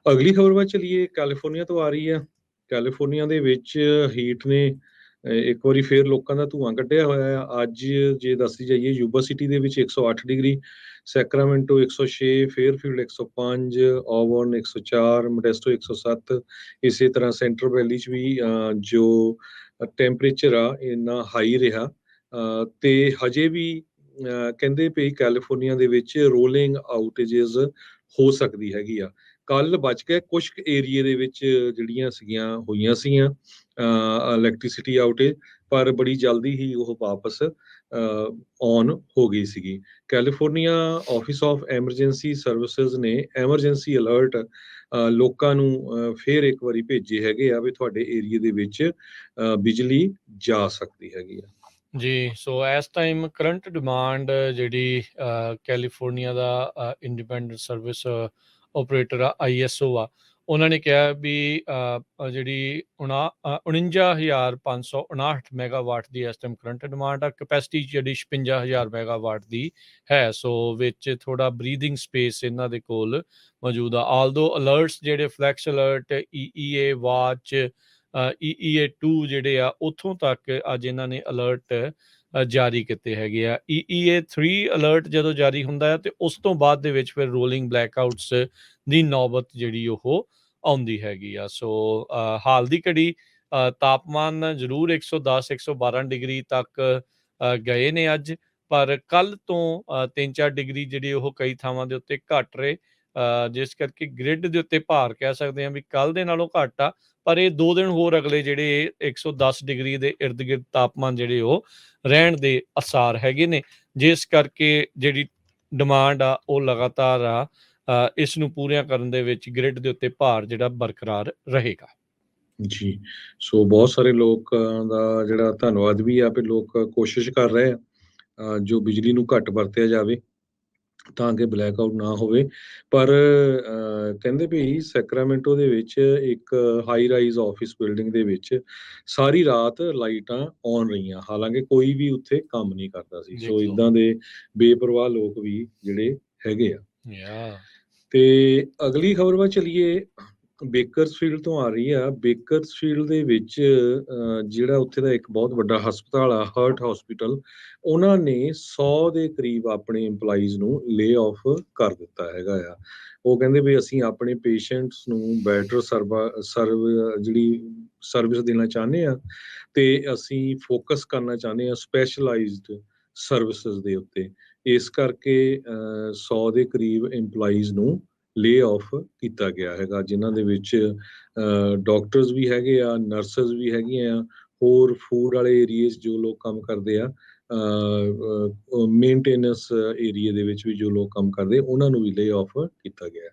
ਅਗਲੀ ਖਬਰ ਵੱਲ ਚਲੀਏ। ਕੈਲੀਫੋਰਨੀਆ ਤੋਂ ਆ ਰਹੀ ਹੈ। ਕੈਲੀਫੋਰਨੀਆ ਦੇ ਵਿੱਚ ਹੀਟ ਨੇ ਇੱਕ ਵਾਰੀ ਫੇਰ ਲੋਕਾਂ ਦਾ ਧੂੰਆਂ ਕੱਢਿਆ ਹੋਇਆ ਆ। ਅੱਜ ਜੇ ਦੱਸੀ ਜਾਈਏ, ਯੂਬਾ ਸਿਟੀ ਦੇ ਵਿੱਚ 108 ਡਿਗਰੀ, ਸੈਕਰਾਮੈਂਟੋ 106, ਫੇਅਰਫੀਲਡ 105, ਆਵਰਨ 104, ਮੋਡੈਸਟੋ 107। ਇਸੇ ਤਰ੍ਹਾਂ ਸੈਂਟਰ ਵੈਲੀ 'ਚ ਵੀ ਜੋ ਟੈਂਪਰੇਚਰ ਆ ਇੰਨਾ ਹਾਈ ਰਿਹਾ। ਤੇ ਹਜੇ ਵੀ ਕਹਿੰਦੇ ਪਈ ਕੈਲੀਫੋਰਨੀਆ ਦੇ ਵਿੱਚ ਰੋਲਿੰਗ ਆਊਟੇਜਸ ਹੋ ਸਕਦੀ ਹੈਗੀ ਆ। ਕੱਲ ਬਚ ਗਏ ਕੁਝ ਏਰੀਏ ਦੇ ਵਿੱਚ ਜਿਹੜੀਆਂ ਸੀਗੀਆਂ ਹੋਈਆਂ ਸੀਗੀਆਂ ਇਲੈਕਟ੍ਰਿਸਿਟੀ ਆਊਟੇਜ, ਪਰ ਬੜੀ ਜਲਦੀ ਹੀ ਉਹ ਵਾਪਸ ਔਨ ਹੋ ਗਈ ਸੀਗੀ। California office of emergency services ਨੇ ਐਮਰਜੈਂਸੀ ਅਲਰਟ ਲੋਕਾਂ ਨੂੰ ਫੇਰ ਇੱਕ ਵਾਰੀ ਭੇਜੇ ਹੈਗੇ ਆ ਵੀ ਤੁਹਾਡੇ ਏਰੀਏ ਦੇ ਵਿੱਚ ਬਿਜਲੀ ਜਾ ਸਕਦੀ ਹੈਗੀ ਆ। ਜੀ, ਸੋ ਇਸ ਟਾਈਮ ਕਰੰਟ ਡਿਮਾਂਡ ਜਿਹੜੀ ਕੈਲੀਫੋਰਨੀਆ ਦਾ ਇੰਡੀਪੈਂਡੈਂਟ ਸਰਵਿਸ ਆਪਰੇਟਰ ਆ ISO ਆ, ਉਹਨਾਂ ਨੇ ਕਿਹਾ ਵੀ ਜਿਹੜੀ 49,559 ਮੈਗਾਵਾਟ ਦੀ ਇਸ ਟਾਈਮ ਕਰੰਟ ਡਿਮਾਂਡ ਆ। ਕਪੈਸਿਟੀ ਜਿਹੜੀ 56,000 ਮੈਗਾਵਾਟ ਦੀ ਹੈ। ਸੋ ਵਿੱਚ ਥੋੜਾ ਬਰੀਦਿੰਗ ਸਪੇਸ ਇਹਨਾਂ ਦੇ ਕੋਲ ਮੌਜੂਦ ਆ। ਆਲਦੋ ਅਲਰਟਸ ਜਿਹੜੇ flex alert, EEA watch, EEA2 ਜਿਹੜੇ ਆ, ਉੱਥੋਂ ਤੱਕ ਅੱਜ ਇਹਨਾਂ ਨੇ ਅਲਰਟ ਜਾਰੀ ਕੀਤੇ ਹੈਗੇ ਆ। EEA3 ਅਲਰਟ ਜਦੋਂ ਜਾਰੀ ਹੁੰਦਾ ਹੈ ਤੇ ਉਸ ਤੋਂ ਬਾਅਦ ਦੇ ਵਿੱਚ ਫਿਰ ਰੋਲਿੰਗ ਬਲੈਕਆਊਟਸ ਦੀ ਨੌਬਤ ਜਿਹੜੀ ਉਹ ਆਉਂਦੀ ਹੈਗੀ ਆ। ਸੋ ਹਾਲ ਦੀ ਘੜੀ ਤਾਪਮਾਨ ਜ਼ਰੂਰ 110 112 ਡਿਗਰੀ ਤੱਕ ਗਏ ਨੇ ਅੱਜ, ਪਰ ਕੱਲ ਤੋਂ 3-4 ਡਿਗਰੀ ਜਿਹੜੀ ਉਹ ਕਈ ਥਾਵਾਂ ਦੇ ਉੱਤੇ ਘੱਟ ਰਹੇ, ਜਿਸ ਕਰਕੇ ਗ੍ਰਿਡ ਦੇ ਉੱਤੇ ਭਾਰ ਕਹਿ ਸਕਦੇ ਹਾਂ ਵੀ ਕੱਲ ਦੇ ਨਾਲੋਂ ਘੱਟ ਆ। ਪਰ ਇਹ 2 ਦਿਨ ਹੋਰ ਅਗਲੇ ਜਿਹੜੇ 110 ਡਿਗਰੀ ਦੇ ਇਰਦ ਗਿਰਦ ਤਾਪਮਾਨ ਜਿਹੜੇ ਉਹ ਰਹਿਣ ਦੇ ਅਸਾਰ ਹੈਗੇ ਨੇ, ਜਿਸ ਕਰਕੇ ਜਿਹੜੀ ਡਿਮਾਂਡ ਆ ਉਹ ਲਗਾਤਾਰ ਆ ਇਸ ਨੂੰ ਪੂਰੀਆਂ ਕਰਨ ਦੇ ਵਿੱਚ ਗ੍ਰਿਡ ਦੇ ਉੱਤੇ ਭਾਰ ਜਿਹੜਾ ਬਰਕਰਾਰ ਰਹੇਗਾ। ਜੀ, ਸੋ ਬਹੁਤ ਸਾਰੇ ਲੋਕਾਂ ਦਾ ਜਿਹੜਾ ਧੰਨਵਾਦ ਵੀ ਆ ਵੀ ਲੋਕ ਕੋਸ਼ਿਸ਼ ਕਰ ਰਹੇ ਆ ਜੋ ਬਿਜਲੀ ਨੂੰ ਘੱਟ ਵਰਤਿਆ ਜਾਵੇ ਤਾਂ ਕਿ ਬਲੈਕਆਊਟ ਨਾ ਹੋਵੇ। ਪਰ ਕਹਿੰਦੇ ਵੀ ਸੈਕਰਾਮੈਂਟੋ ਦੇ ਵਿੱਚ ਇੱਕ ਹਾਈ ਰਾਈਜ਼ ਆਫਿਸ ਬਿਲਡਿੰਗ ਦੇ ਵਿੱਚ ਸਾਰੀ ਰਾਤ ਲਾਈਟਾਂ ਔਨ ਰਹੀਆਂ, ਹਾਲਾਂਕਿ ਕੋਈ ਵੀ ਉੱਥੇ ਕੰਮ ਨਹੀਂ ਕਰਦਾ ਸੀ। ਸੋ ਇਦਾਂ ਦੇ ਬੇਪਰਵਾਹ ਲੋਕ ਵੀ ਜਿਹੜੇ ਹੈਗੇ ਆ। ਤੇ ਅਗਲੀ ਖਬਰ ਵੱਲ ਚਲੀਏ। ਬੇਕਰਸਫੀਲਡ ਤੋਂ ਆ ਰਹੀ ਆ। ਬੇਕਰਸਫੀਲਡ ਦੇ ਵਿੱਚ ਜਿਹੜਾ ਉੱਥੇ ਦਾ ਇੱਕ ਬਹੁਤ ਵੱਡਾ ਹਸਪਤਾਲ ਆ, ਹਾਰਟ ਹਸਪੀਟਲ, ਉਹਨਾਂ ਨੇ 100 ਦੇ ਕਰੀਬ ਆਪਣੇ EMPLOYEES ਨੂੰ ਲੇ ਆਫ ਕਰ ਦਿੱਤਾ ਹੈਗਾ ਆ। ਉਹ ਕਹਿੰਦੇ ਵੀ ਅਸੀਂ ਆਪਣੇ ਪੇਸ਼ੈਂਟਸ ਨੂੰ ਬੈਟਰ ਜਿਹੜੀ ਸਰਵਿਸ ਦੇਣਾ ਚਾਹੁੰਦੇ ਆ ਤੇ ਅਸੀਂ ਫੋਕਸ ਕਰਨਾ ਚਾਹੁੰਦੇ ਆ ਸਪੈਸ਼ਲਾਈਜ਼ਡ ਸਰਵਿਸਿਜ਼ ਦੇ ਉੱਤੇ। ਇਸ ਕਰਕੇ 100 ਦੇ ਕਰੀਬ EMPLOYEES ਨੂੰ ਲੇ ਆਫ ਕੀਤਾ ਗਿਆ ਹੈਗਾ, ਜਿਨ੍ਹਾਂ ਦੇ ਵਿੱਚ ਡਾਕਟਰਸ ਵੀ ਹੈਗੇ ਆ, ਨਰਸਸ ਵੀ ਹੈਗੀਆਂ ਆ, ਹੋਰ ਫੂਡ ਵਾਲੇ ਏਰੀਏਜ਼ ਜੋ ਲੋਕ ਕੰਮ ਕਰਦੇ ਆ, ਮੇਨਟੇਨੈਂਸ ਏਰੀਏ ਦੇ ਵਿੱਚ ਵੀ ਜੋ ਲੋਕ ਕੰਮ ਕਰਦੇ ਉਹਨਾਂ ਨੂੰ ਵੀ ਲੇ ਆਫ ਕੀਤਾ ਗਿਆ।